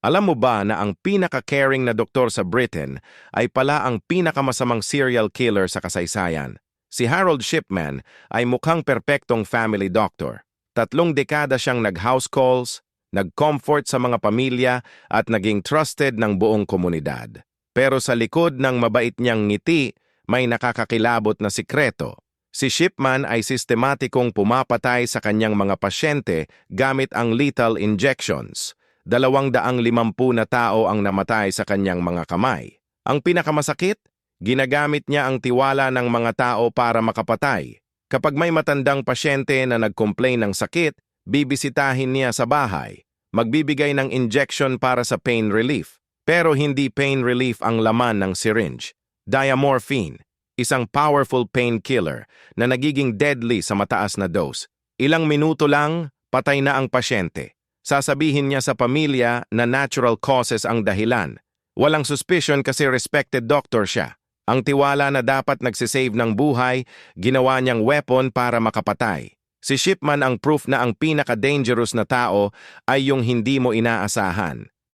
Alam mo ba na ang pinaka-caring na doktor sa Britain ay pala ang pinakamasamang serial killer sa kasaysayan? Si Harold Shipman ay mukhang perpektong family doctor. 3 dekada siyang nag-house calls, nag-comfort sa mga pamilya at naging trusted ng buong komunidad. Pero sa likod ng mabait niyang ngiti, may nakakakilabot na sikreto. Si Shipman ay sistematikong pumapatay sa kanyang mga pasyente gamit ang lethal injections. 250 na tao ang namatay sa kanyang mga kamay. Ang pinakamasakit, ginagamit niya ang tiwala ng mga tao para makapatay. Kapag may matandang pasyente na nag-complain ng sakit, bibisitahin niya sa bahay. Magbibigay ng injection para sa pain relief. Pero hindi pain relief ang laman ng syringe. Diamorphine, isang powerful painkiller na nagiging deadly sa mataas na dose. Ilang minuto lang, patay na ang pasyente. Sasabihin niya sa pamilya na natural causes ang dahilan. Walang suspicion kasi respected doctor siya. Ang tiwala na dapat nagsisave ng buhay, ginawa niyang weapon para makapatay. Si Shipman ang proof na ang pinaka-dangerous na tao ay yung hindi mo inaasahan.